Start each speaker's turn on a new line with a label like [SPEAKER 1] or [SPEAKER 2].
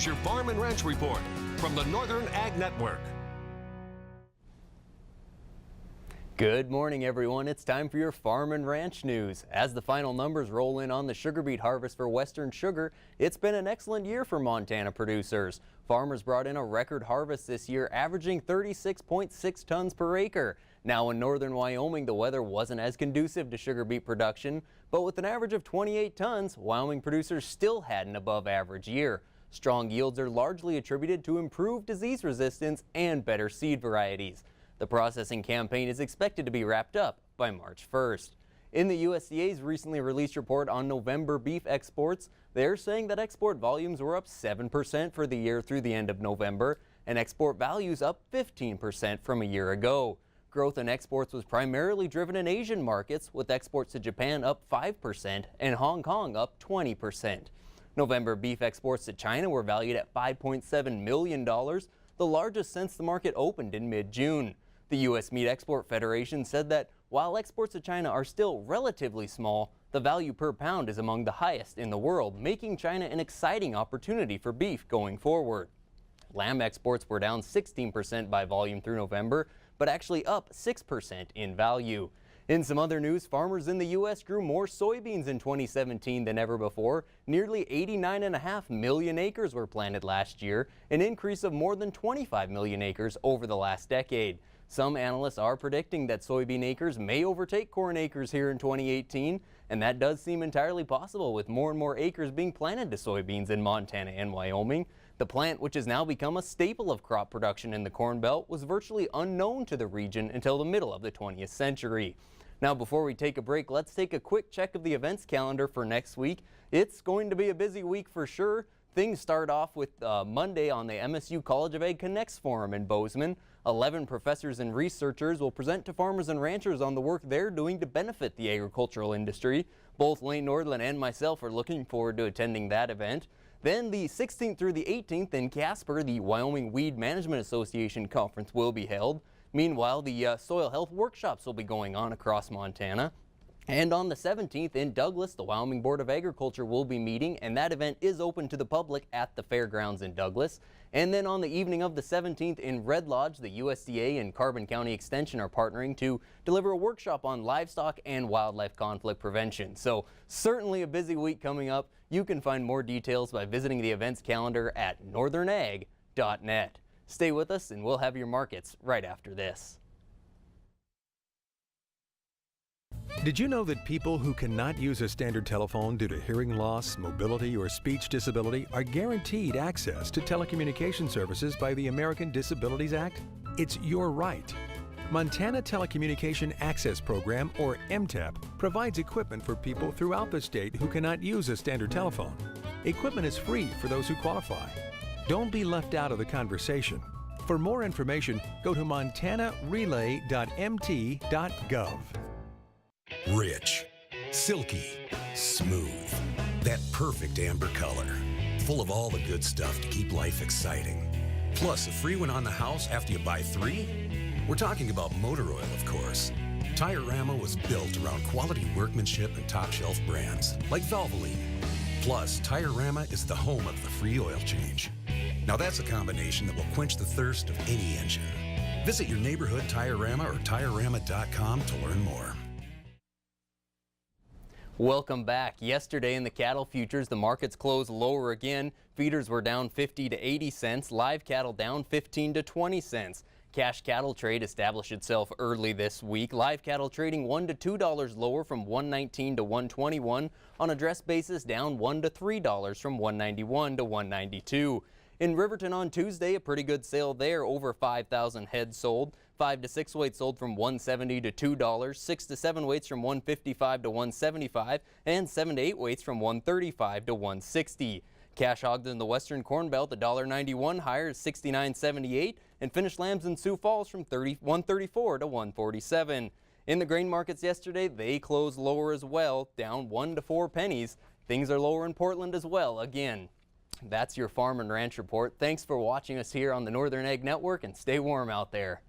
[SPEAKER 1] Here's your Farm and Ranch Report from the Northern Ag Network.
[SPEAKER 2] Good morning, everyone. It's time for your Farm and Ranch news. As the final numbers roll in on the sugar beet harvest for Western Sugar, it's been an excellent year for Montana producers. Farmers brought in a record harvest this year, averaging 36.6 tons per acre. Now in northern Wyoming, the weather wasn't as conducive to sugar beet production, but with an average of 28 tons, Wyoming producers still had an above average year. Strong yields are largely attributed to improved disease resistance and better seed varieties. The processing campaign is expected to be wrapped up by March 1st. In the USDA's recently released report on November beef exports, they're saying that export volumes were up 7% for the year through the end of November, and export values up 15% from a year ago. Growth in exports was primarily driven in Asian markets, with exports to Japan up 5% and Hong Kong up 20%. November beef exports to China were valued at $5.7 million, the largest since the market opened in mid-June. The U.S. Meat Export Federation said that while exports to China are still relatively small, the value per pound is among the highest in the world, making China an exciting opportunity for beef going forward. Lamb exports were down 16% by volume through November, but actually up 6% in value. In some other news, farmers in the U.S. grew more soybeans in 2017 than ever before. Nearly 89.5 million acres were planted last year, an increase of more than 25 million acres over the last decade. Some analysts are predicting that soybean acres may overtake corn acres here in 2018, and that does seem entirely possible with more and more acres being planted to soybeans in Montana and Wyoming. The plant, which has now become a staple of crop production in the Corn Belt, was virtually unknown to the region until the middle of the 20th century. Now, before we take a break, let's take a quick check of the events calendar for next week. It's going to be a busy week for sure. Things start off with Monday on the MSU College of Ag Connects Forum in Bozeman. 11 professors and researchers will present to farmers and ranchers on the work they're doing to benefit the agricultural industry. Both Lane Nordland and myself are looking forward to attending that event. Then the 16th through the 18th in Casper, the Wyoming Weed Management Association conference will be held. Meanwhile, the soil health workshops will be going on across Montana. And on the 17th in Douglas, the Wyoming Board of Agriculture will be meeting, and that event is open to the public at the fairgrounds in Douglas. And then on the evening of the 17th in Red Lodge, the USDA and Carbon County Extension are partnering to deliver a workshop on livestock and wildlife conflict prevention. So certainly a busy week coming up. You can find more details by visiting the events calendar at northernag.net. Stay with us and we'll have your markets right after this.
[SPEAKER 3] Did you know that people who cannot use a standard telephone due to hearing loss, mobility, or speech disability are guaranteed access to telecommunication services by the American Disabilities Act? It's your right. Montana Telecommunication Access Program, or MTAP, provides equipment for people throughout the state who cannot use a standard telephone. Equipment is free for those who qualify. Don't be left out of the conversation. For more information, go to montanarelay.mt.gov.
[SPEAKER 4] Rich, silky, smooth. That perfect amber color. Full of all the good stuff to keep life exciting. Plus a free one on the house after you buy 3? We're talking about motor oil, of course. Tire-Rama was built around quality workmanship and top-shelf brands like Valvoline. Plus, Tire-Rama is the home of the free oil change. Now that's a combination that will quench the thirst of any engine. Visit your neighborhood Tire-Rama or TireRama.com to learn more.
[SPEAKER 2] Welcome back. Yesterday in the cattle futures, the markets closed lower again. Feeders were down 50 to 80 cents, live cattle down 15 to 20 cents. Cash cattle trade established itself early this week. Live cattle trading $1 to $2 lower from $1.19 to $1.21. On a dress basis, down $1 to $3 from $1.91 to $1.92. In Riverton on Tuesday, a pretty good sale there, over 5,000 heads sold. 5 to 6 weights sold from $1.70 to $2, 6 to 7 weights from $1.55 to $1.75, and 7 to 8 weights from $1.35 to $1.60. Cash hogs in the western Corn Belt, $1.91 higher, 69.78, and finished lambs in Sioux Falls from $1.34 to $1.47. In the grain markets yesterday, they closed lower as well, down 1 to 4 pennies. Things are lower in Portland as well again. That's your Farm and Ranch Report. Thanks for watching us here on the Northern Ag Network, and stay warm out there.